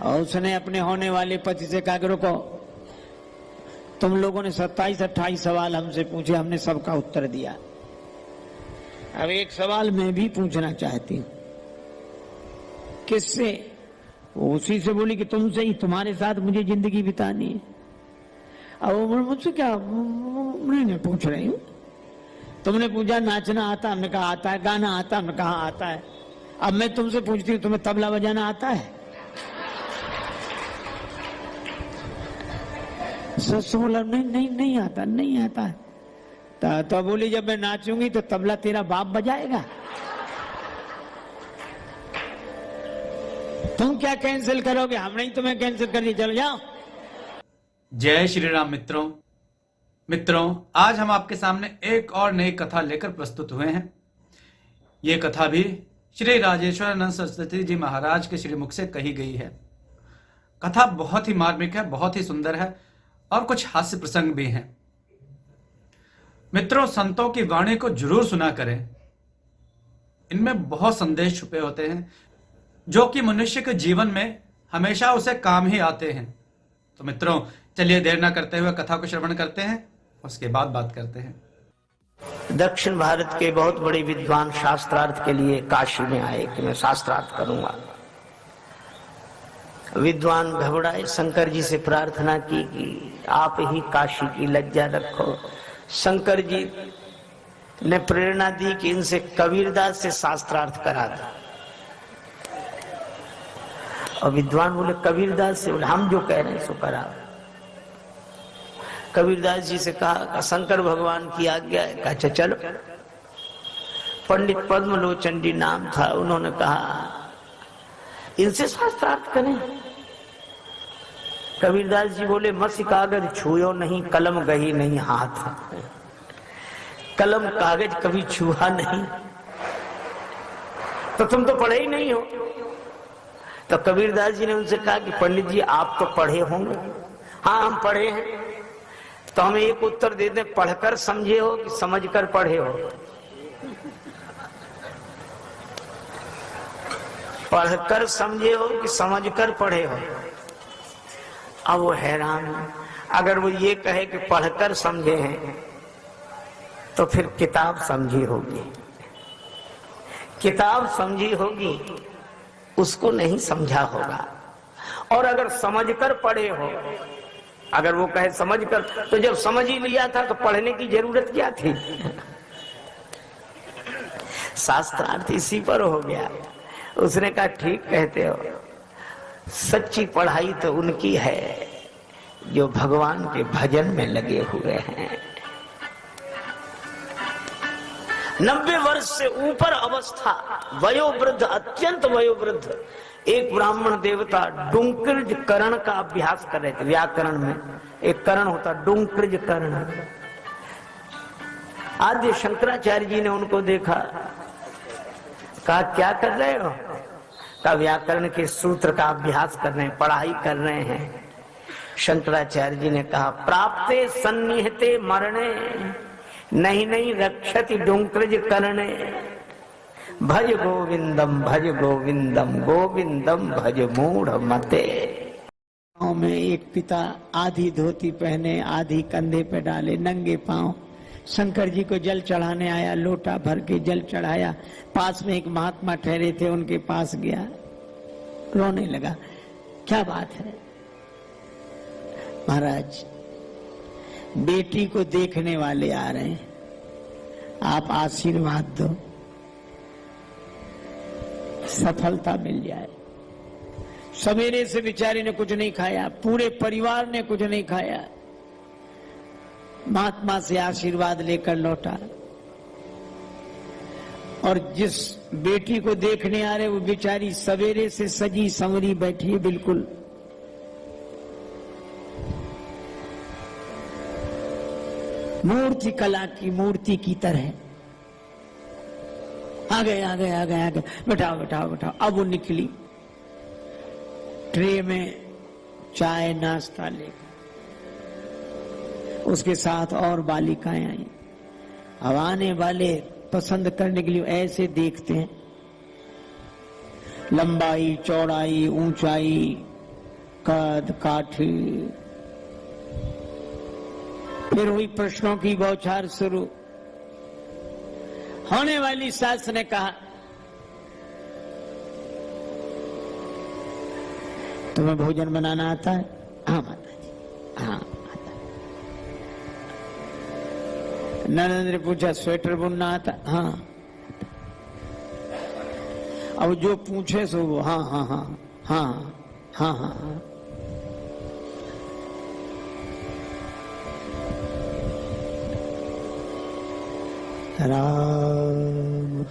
और उसने अपने होने वाले पति से कहा कि रुको, तुम लोगों ने 27-28 सवाल हमसे पूछे, हमने सबका उत्तर दिया। अब एक सवाल मैं भी पूछना चाहती हूँ। किससे? उसी से बोली कि तुमसे ही, तुम्हारे साथ मुझे जिंदगी बितानी है। अब मुझसे क्या नहीं पूछ रही हूँ। तुमने पूछा नाचना आता, हमने कहा आता है। गाना आता, हमने कहा आता है। अब मैं तुमसे पूछती हूँ, तुम्हें तबला बजाना आता है? सच बोला, नहीं आता, नहीं आता है। तो बोली जब मैं नाचूंगी तो तबला तेरा बाप बजाएगा। तुम क्या कैंसिल करोगे? हमने ही तुम्हें कैंसिल कर दिया, चलो जाओ। जय श्री राम मित्रों, आज हम आपके सामने एक और नई कथा लेकर प्रस्तुत हुए हैं। ये कथा भी श्री राजेश्वरानंद सरस्वती जी महाराज के श्रीमुख से कही गई है। कथा बहुत ही मार्मिक है, बहुत ही सुंदर है और कुछ हास्य प्रसंग भी हैं। मित्रों, संतों की वाणी को जरूर सुना करें। इनमें बहुत संदेश छुपे होते हैं जो कि मनुष्य के जीवन में हमेशा उसे काम ही आते हैं। तो मित्रों, चलिए देर ना करते हुए कथा को श्रवण करते हैं, उसके बाद बात करते हैं। दक्षिण भारत के बहुत बड़े विद्वान शास्त्रार्थ के लिए काशी में आए कि मैं शास्त्रार्थ करूंगा। विद्वान घबराए, शंकर जी से प्रार्थना की कि आप ही काशी की लज्जा रखो। शंकर जी ने प्रेरणा दी कि इनसे कबीरदास से शास्त्रार्थ करा दो। और विद्वान बोले कबीरदास से? बोले हम जो कह रहे हैं सो करा। कबीरदास जी से कहा शंकर भगवान की आज्ञा है। कहा अच्छा चलो। पंडित पद्मलोचन जी नाम था, उन्होंने कहा इनसे शास्त्रार्थ करें। कबीरदास जी बोले मसी कागज छुयो नहीं, कलम गही नहीं हाथ। कलम कागज कभी छुआ नहीं तो तुम तो पढ़े ही नहीं हो। तो कबीरदास जी ने उनसे कहा कि पंडित जी आप तो पढ़े होंगे। हाँ हम पढ़े हैं। तो हमें एक उत्तर दे दें, पढ़कर समझे हो कि समझकर पढ़े हो? पढ़कर समझे हो कि समझकर पढ़े हो? अब वो हैरान। अगर वो ये कहे कि पढ़कर समझे हैं तो फिर किताब समझी होगी। किताब समझी होगी, उसको नहीं समझा होगा। और अगर समझकर पढ़े हो, अगर वो कहे समझकर, तो जब समझ ही लिया था तो पढ़ने की जरूरत क्या थी? शास्त्रार्थ इसी पर हो गया। उसने कहा ठीक कहते हो, सच्ची पढ़ाई तो उनकी है जो भगवान के भजन में लगे हुए हैं। 90 वर्ष से ऊपर अवस्था, वयोवृद्ध, अत्यंत वयोवृद्ध एक ब्राह्मण देवता डुंकृज करण का अभ्यास कर रहे थे। व्याकरण में एक करण होता, डुंकृज करण। आद्य शंकराचार्य जी ने उनको देखा, कहा क्या कर रहे हो? का व्याकरण के सूत्र का अभ्यास कर रहे हैं, पढ़ाई कर रहे हैं। शंकराचार्य जी ने कहा प्राप्ते सन्निहते मरणे नहीं रक्षति डुंकृज करणे। भज गोविंदम गोविंदम भज मूढ़ मते। गाँव में एक पिता आधी धोती पहने, आधी कंधे पे डाले, नंगे पांव शंकर जी को जल चढ़ाने आया। लोटा भर के जल चढ़ाया। पास में एक महात्मा ठहरे थे, उनके पास गया, रोने लगा। क्या बात है? महाराज, बेटी को देखने वाले आ रहे हैं, आप आशीर्वाद दो, सफलता मिल जाए। सवेरे से बेचारे ने कुछ नहीं खाया, पूरे परिवार ने कुछ नहीं खाया। महात्मा से आशीर्वाद लेकर लौटा। और जिस बेटी को देखने आ रहे वो बेचारी सवेरे से सजी संवरी बैठी है, बिल्कुल मूर्ति कला की मूर्ति की तरह। आ गए, बैठाओ। अब वो निकली ट्रे में चाय नाश्ता लेकर, उसके साथ और बालिकाएं आई। अब आने वाले पसंद करने के लिए ऐसे देखते हैं, लंबाई, चौड़ाई, ऊंचाई, कद काठी। फिर हुई प्रश्नों की बौछार शुरू। होने वाली सास ने कहा, तुम्हें भोजन बनाना आता है? हाँ माता जी, हाँ आता। ननद ने पूछा, स्वेटर बुनना आता? हाँ। अब जो पूछे सो वो हाँ हाँ हाँ हाँ हाँ हाँ हाँ। राम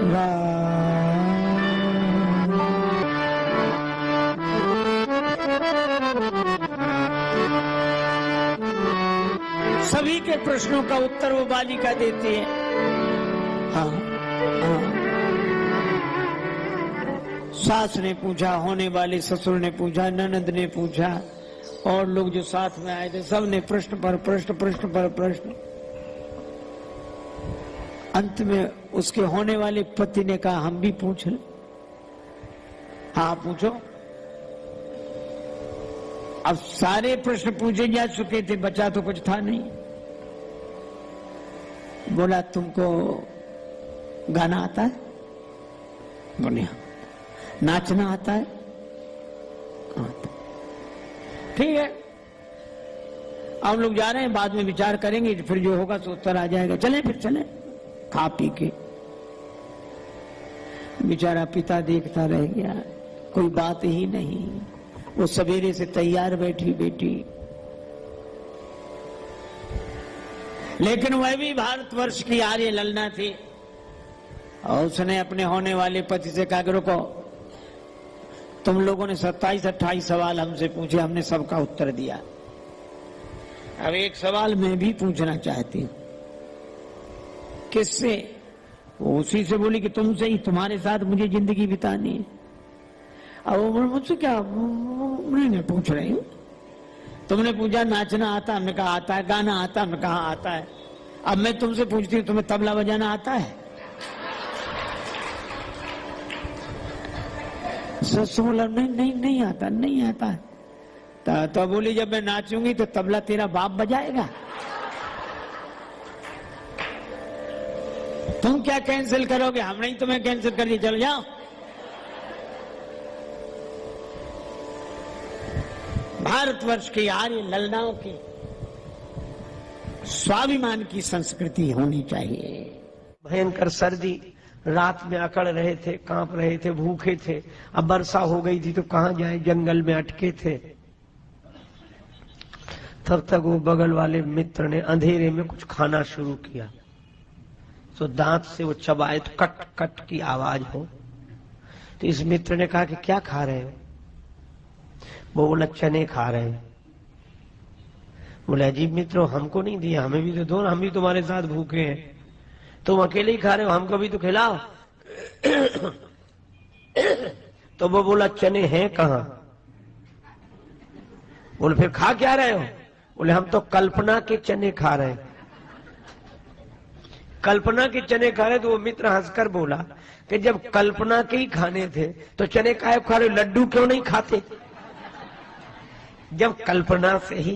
राम। सभी के प्रश्नों का उत्तर वो बालिका देती है। हाँ हाँ। सास ने पूछा, होने वाले ससुर ने पूछा, ननद ने पूछा, और लोग जो साथ में आए थे सब ने प्रश्न पर प्रश्न, प्रश्न पर प्रश्न। अंत में उसके होने वाले पति ने कहा, हम भी पूछ लें? हाँ पूछो। अब सारे प्रश्न पूछे जा चुके थे, बचा तो कुछ था नहीं। बोला, तुमको गाना आता है? बोले हाँ। नाचना आता है? आता। ठीक है, हम लोग जा रहे हैं, बाद में विचार करेंगे, फिर जो होगा तो उत्तर आ जाएगा। चलें फिर चलें। खा पी के बेचारा पिता देखता रह गया, कोई बात ही नहीं। वो सवेरे से तैयार बैठी बेटी, लेकिन वह भी भारतवर्ष की आर्य ललना थी। और उसने अपने होने वाले पति से कहा, रुको, तुम लोगों ने 27-28 सवाल हमसे पूछे, हमने सबका उत्तर दिया। अब एक सवाल मैं भी पूछना चाहती हूँ। किससे? वो उसी से बोली कि तुमसे ही, तुम्हारे साथ मुझे जिंदगी बितानी है। अब वो मुझसे क्या नहीं पूछ रही हूँ। तुमने पूछा नाचना आता? हमने कहा आता है। गाना आता? हमने कहा आता है। अब मैं तुमसे पूछती हूँ, तुम्हें तबला बजाना आता है? सस बोला, नहीं नहीं नहीं आता, नहीं आता है। तो बोली, जब मैं नाचूंगी तो तबला तेरा बाप बजाएगा? तुम क्या कैंसिल करोगे? हमने ही तुम्हें कैंसिल कर दिया, चलो जाओ। भारतवर्ष की आर्य ललनाओं की स्वाभिमान की संस्कृति होनी चाहिए। भयंकर सर्दी, रात में अकड़ रहे थे, कांप रहे थे, भूखे थे। अब वर्षा हो गई थी तो कहां जाए, जंगल में अटके थे। तब तक वो बगल वाले मित्र ने अंधेरे में कुछ खाना शुरू किया, तो दांत से वो चबाए तो कट कट की आवाज हो। तो इस मित्र ने कहा कि क्या खा रहे हो? वो बोला, चने खा रहे हैं। बोले, अजीब मित्रों, हमको नहीं दिया, हमें भी तो दो ना, हम भी तुम्हारे साथ भूखे हैं। तुम अकेले ही खा रहे हो, हमको भी तो खिलाओ। तो वो बोला, चने हैं कहां? बोले, फिर खा क्या रहे हो? बोले, हम तो कल्पना के चने खा रहे हैं। कल्पना के चने खा रहे? तो वो मित्र हंसकर बोला कि जब कल्पना के ही खाने थे तो चने काहे खा रहे? लड्डू क्यों नहीं खाते? जब कल्पना से ही,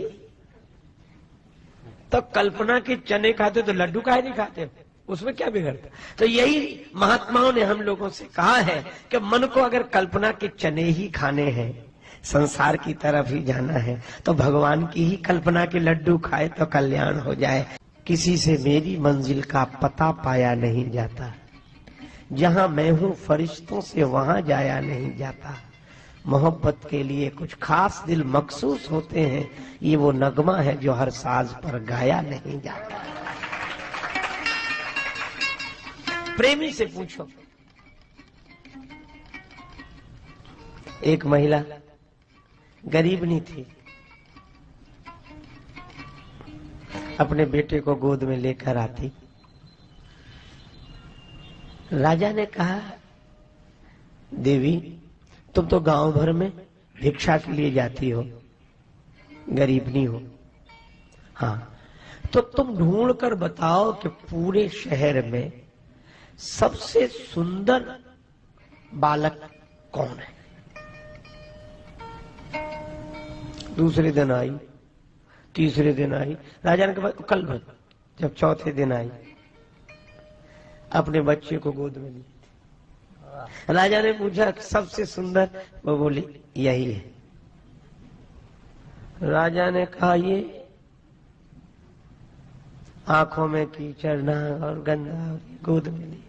तो कल्पना के चने खाते तो लड्डू काहे नहीं खाते? उसमें क्या बिगड़ता? तो यही महात्माओं ने हम लोगों से कहा है कि मन को अगर कल्पना के चने ही खाने हैं, संसार की तरफ ही जाना है, तो भगवान की ही कल्पना के लड्डू खाए तो कल्याण हो जाए। किसी से मेरी मंजिल का पता पाया नहीं जाता, जहां मैं हूं फरिश्तों से वहां जाया नहीं जाता। मोहब्बत के लिए कुछ खास दिल मखसूस होते हैं, ये वो नगमा है जो हर साज पर गाया नहीं जाता। प्रेमी से पूछो। एक महिला गरीब नहीं थी, अपने बेटे को गोद में लेकर आती। राजा ने कहा, देवी तुम तो गांव भर में भिक्षा के लिए जाती हो, गरीब नहीं हो। हाँ, तो तुम ढूंढ कर बताओ कि पूरे शहर में सबसे सुंदर बालक कौन है। दूसरे दिन आई, तीसरे दिन आई। राजा ने कहा कल भर। जब चौथे दिन आई, अपने बच्चे को गोद में ली। राजा ने पूछा सबसे सुंदर, वो बोली यही है। राजा ने कहा ये आंखों में कीचड़ ना और गंदा, और गोद में ली,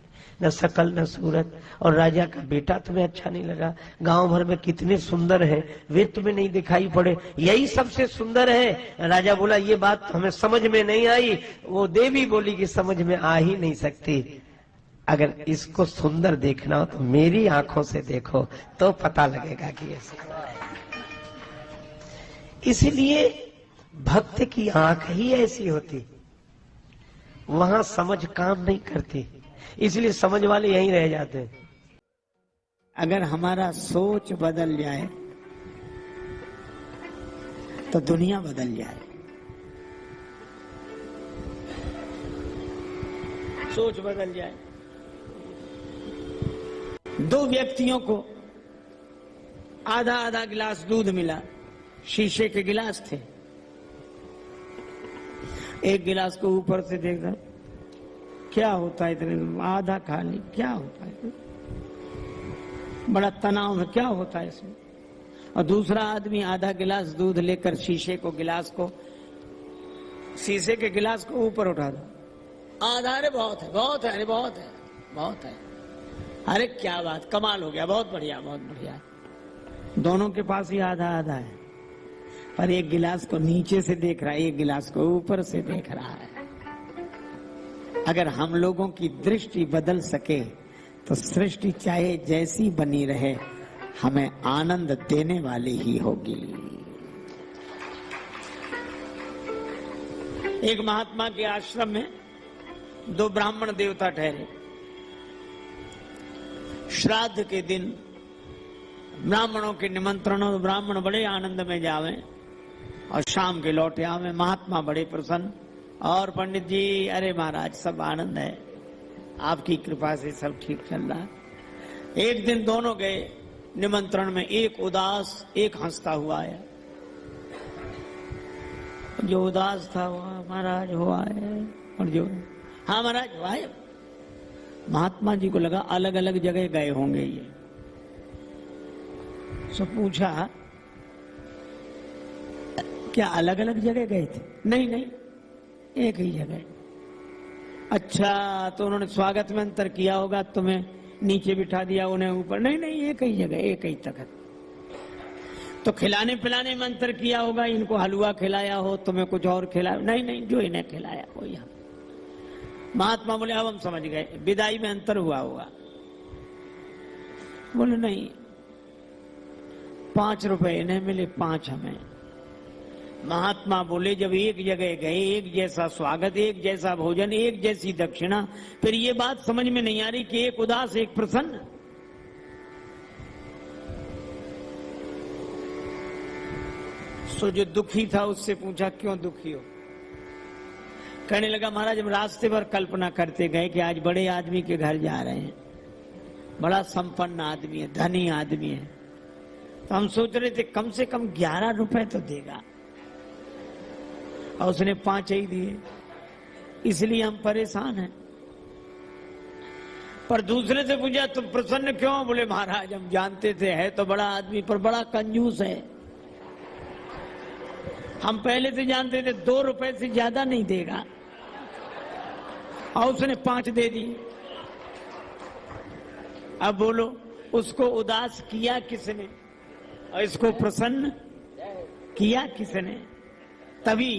न शकल न सूरत, और राजा का बेटा तुम्हें अच्छा नहीं लगा? गांव भर में कितने सुंदर हैं, वे तुम्हें नहीं दिखाई पड़े? यही सबसे सुंदर है। राजा बोला ये बात हमें समझ में नहीं आई। वो देवी बोली कि समझ में आ ही नहीं सकती। अगर इसको सुंदर देखना हो तो मेरी आंखों से देखो तो पता लगेगा कि ये सुंदर है। इसलिए भक्त की आंख ही ऐसी होती, वहां समझ काम नहीं करती, इसलिए समझ वाले यहीं रह जाते हैं। अगर हमारा सोच बदल जाए तो दुनिया बदल जाए। सोच बदल जाए। दो व्यक्तियों को आधा आधा गिलास दूध मिला, शीशे के गिलास थे। एक गिलास को ऊपर से देखा, क्या होता है इतने, आधा खाली, क्या होता है, बड़ा तनाव है, क्या होता है इसमें? और दूसरा आदमी आधा गिलास दूध लेकर शीशे के गिलास को ऊपर उठा दो, आधा, अरे बहुत है, बहुत है, अरे बहुत है, बहुत है, अरे क्या बात, कमाल हो गया, बहुत बढ़िया, बहुत बढ़िया। दोनों के पास ही आधा आधा है, पर एक गिलास को नीचे से देख रहा है, एक गिलास को ऊपर से देख रहा है। अगर हम लोगों की दृष्टि बदल सके तो सृष्टि चाहे जैसी बनी रहे हमें आनंद देने वाली ही होगी। एक महात्मा के आश्रम में दो ब्राह्मण देवता ठहरे। श्राद्ध के दिन ब्राह्मणों के निमंत्रण, ब्राह्मण बड़े आनंद में जावे और शाम के लौटे आवे। महात्मा बड़े प्रसन्न, और पंडित जी, अरे महाराज सब आनंद है, आपकी कृपा से सब ठीक चल रहा है। एक दिन दोनों गए निमंत्रण में, एक उदास एक हंसता हुआ आया। जो उदास था वो महाराज हुआ है, और जो हाँ महाराज हुआ है। महात्मा जी को लगा अलग अलग जगह गए होंगे ये। सो पूछा क्या अलग अलग जगह गए थे? नहीं नहीं, एक ही जगह। अच्छा, तो उन्होंने स्वागत में अंतर किया होगा, तुम्हें नीचे बिठा दिया, उन्हें ऊपर? नहीं नहीं, एक ही जगह, एक ही तखत। तो खिलाने पिलाने में अंतर किया होगा, इनको हलवा खिलाया हो, तुम्हें कुछ और खिलाया? नहीं नहीं, जो इन्हें खिलाया हो यहाँ। महात्मा बोले अब हम समझ गए, विदाई में अंतर हुआ होगा। बोले नहीं, 5 रुपए इन्हें मिले, 5 हमें। महात्मा बोले जब एक जगह गए, एक जैसा स्वागत, एक जैसा भोजन, एक जैसी दक्षिणा, फिर ये बात समझ में नहीं आ रही कि एक उदास एक प्रसन्न। सो जो दुखी था उससे पूछा क्यों दुखी हो? कहने लगा महाराज हम रास्ते पर कल्पना करते गए कि आज बड़े आदमी के घर जा रहे हैं, बड़ा संपन्न आदमी है, धनी आदमी है, तो हम सोच रहे थे कम से कम 11 रुपए तो देगा, और उसने 5 ही दिए, इसलिए हम परेशान हैं। पर दूसरे से पूछा तुम प्रसन्न क्यों? बोले महाराज हम जानते थे है तो बड़ा आदमी पर बड़ा कंजूस है, हम पहले से जानते थे 2 रुपए से ज्यादा नहीं देगा, और उसने 5 दे दिए। अब बोलो उसको उदास किया किसने और इसको प्रसन्न किया किसने? तभी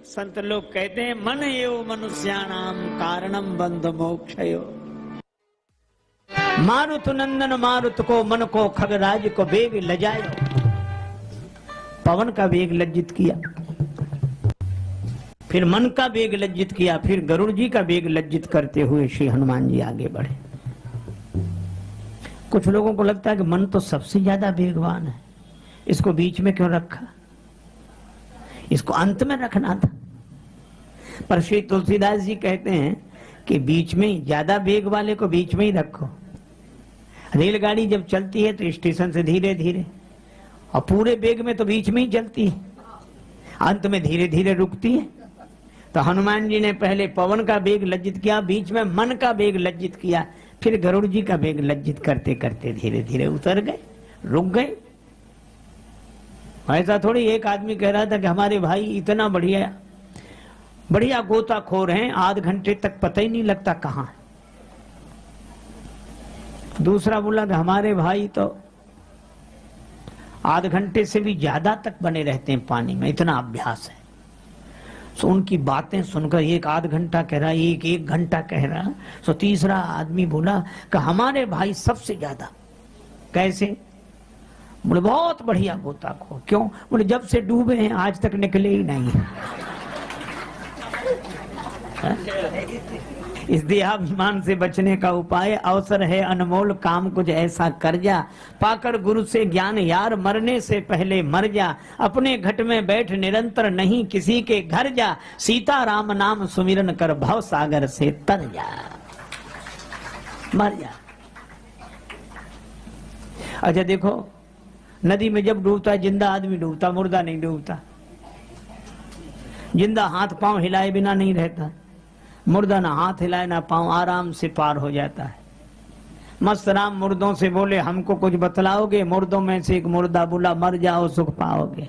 संत लोग कहते हैं मन एव मनुष्याणाम कारणम बंध मोक्षयो। मारुत नंदन मारुत को मन को खगराज को वेग लजायो। पवन का वेग लज्जित किया, फिर मन का वेग लज्जित किया, फिर गरुड़ जी का वेग लज्जित करते हुए श्री हनुमान जी आगे बढ़े। कुछ लोगों को लगता है कि मन तो सबसे ज्यादा वेगवान है, इसको बीच में क्यों रखा, इसको अंत में रखना था। पर श्री तुलसीदास जी कहते हैं कि बीच में ही, ज्यादा वेग वाले को बीच में ही रखो। रेलगाड़ी जब चलती है तो स्टेशन से धीरे धीरे, और पूरे वेग में तो बीच में ही चलती है। अंत में धीरे धीरे रुकती है। तो हनुमान जी ने पहले पवन का वेग लज्जित किया, बीच में मन का वेग लज्जित किया, फिर गरुड़ जी का वेग लज्जित करते करते धीरे धीरे उतर गए, रुक गए। ऐसा थोड़ी एक आदमी कह रहा था कि हमारे भाई इतना बढ़िया बढ़िया गोताखोर हैं, आध घंटे तक पता ही नहीं लगता कहां है। दूसरा बोला कि हमारे भाई तो आध घंटे से भी ज्यादा तक बने रहते हैं पानी में, इतना अभ्यास है। तो उनकी बातें सुनकर एक आध घंटा कह रहा, एक घंटा कह रहा। तो तीसरा आदमी बोला कि हमारे भाई सबसे ज्यादा। कैसे? बोले बहुत बढ़िया गोताखोर। क्यों? बोले जब से डूबे हैं आज तक निकले ही नहीं है। इस देहाभिमान से बचने का उपाय अवसर है अनमोल, काम कुछ ऐसा कर जा, पाकर गुरु से ज्ञान यार, मरने से पहले मर जा, अपने घट में बैठ निरंतर नहीं किसी के घर जा, सीता राम नाम सुमिरन कर भव सागर से तर जा, मर जा। अच्छा देखो, नदी में जब डूबता है जिंदा आदमी डूबता, मुर्दा नहीं डूबता। जिंदा हाथ पांव हिलाए बिना नहीं रहता, मुर्दा ना हाथ हिलाए ना पांव, आराम से पार हो जाता है। मस्त राम मुर्दों से बोले हमको कुछ बतलाओगे? मुर्दों में से एक मुर्दा बोला मर जाओ सुख पाओगे।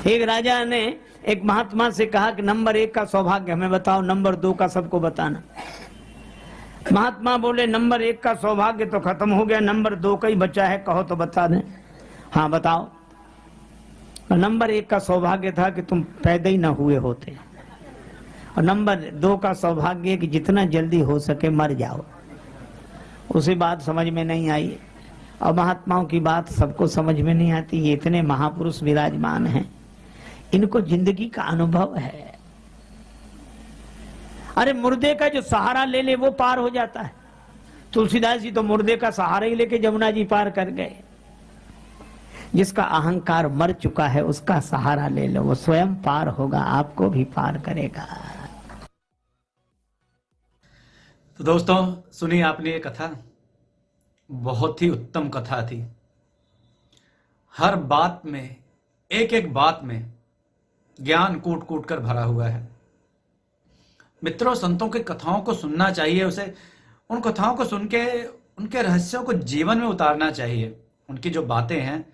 एक राजा ने एक महात्मा से कहा कि नंबर 1 का सौभाग्य हमें बताओ, नंबर 2 का सबको बताना। महात्मा बोले नंबर 1 का सौभाग्य तो खत्म हो गया, नंबर 2 का ही बचा है, कहो तो बता दें। हाँ बताओ। नंबर 1 का सौभाग्य था कि तुम पैदा ही ना हुए होते, और नंबर 2 का सौभाग्य कि जितना जल्दी हो सके मर जाओ। उसे बात समझ में नहीं आई, और महात्माओं की बात सबको समझ में नहीं आती। ये इतने महापुरुष विराजमान हैं, इनको जिंदगी का अनुभव है। अरे मुर्दे का जो सहारा ले ले वो पार हो जाता है। तुलसीदास जी तो मुर्दे का सहारा ही लेके जमुना जी पार कर गए। जिसका अहंकार मर चुका है उसका सहारा ले लो, वो स्वयं पार होगा, आपको भी पार करेगा। तो दोस्तों सुनिए आपने ये कथा, बहुत ही उत्तम कथा थी। हर बात में, एक एक बात में ज्ञान कूट कूट कर भरा हुआ है। मित्रों, संतों की कथाओं को सुनना चाहिए, उसे उन कथाओं को सुन के उनके रहस्यों को जीवन में उतारना चाहिए। उनकी जो बातें हैं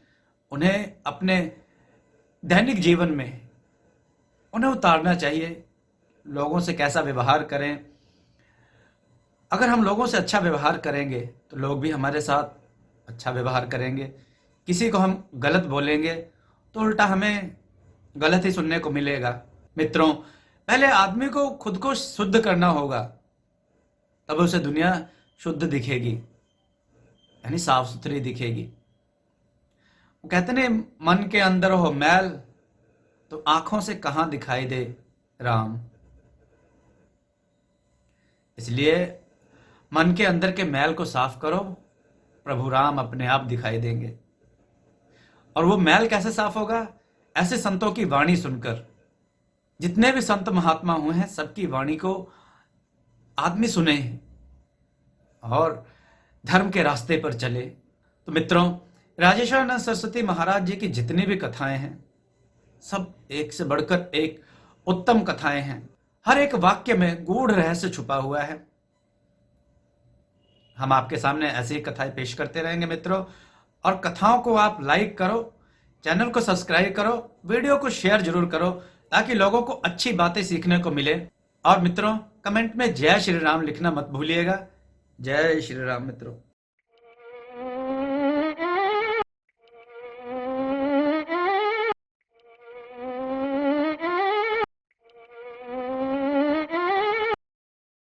उन्हें अपने दैनिक जीवन में उन्हें उतारना चाहिए। लोगों से कैसा व्यवहार करें, अगर हम लोगों से अच्छा व्यवहार करेंगे तो लोग भी हमारे साथ अच्छा व्यवहार करेंगे। किसी को हम गलत बोलेंगे तो उल्टा हमें गलत ही सुनने को मिलेगा। मित्रों, पहले आदमी को खुद को शुद्ध करना होगा, तब उसे दुनिया शुद्ध दिखेगी, यानी साफ सुथरी दिखेगी। वो कहते ने मन के अंदर हो मैल तो आंखों से कहां दिखाई दे राम। इसलिए मन के अंदर के मैल को साफ करो, प्रभु राम अपने आप दिखाई देंगे। और वो मैल कैसे साफ होगा? ऐसे संतों की वाणी सुनकर। जितने भी संत महात्मा हुए हैं सबकी वाणी को आदमी सुने और धर्म के रास्ते पर चले। तो मित्रों, राजेश्वरानंद सरस्वती महाराज जी की जितनी भी कथाएं हैं सब एक से बढ़कर एक उत्तम कथाएं हैं। हर एक वाक्य में गूढ़ रहस्य छुपा हुआ है। हम आपके सामने ऐसी ही कथाएं पेश करते रहेंगे मित्रों। और कथाओं को आप लाइक करो, चैनल को सब्सक्राइब करो, वीडियो को शेयर जरूर करो ताकि लोगों को अच्छी बातें सीखने को मिले। और मित्रों, कमेंट में जय श्री राम लिखना मत भूलिएगा। जय श्री राम मित्रों।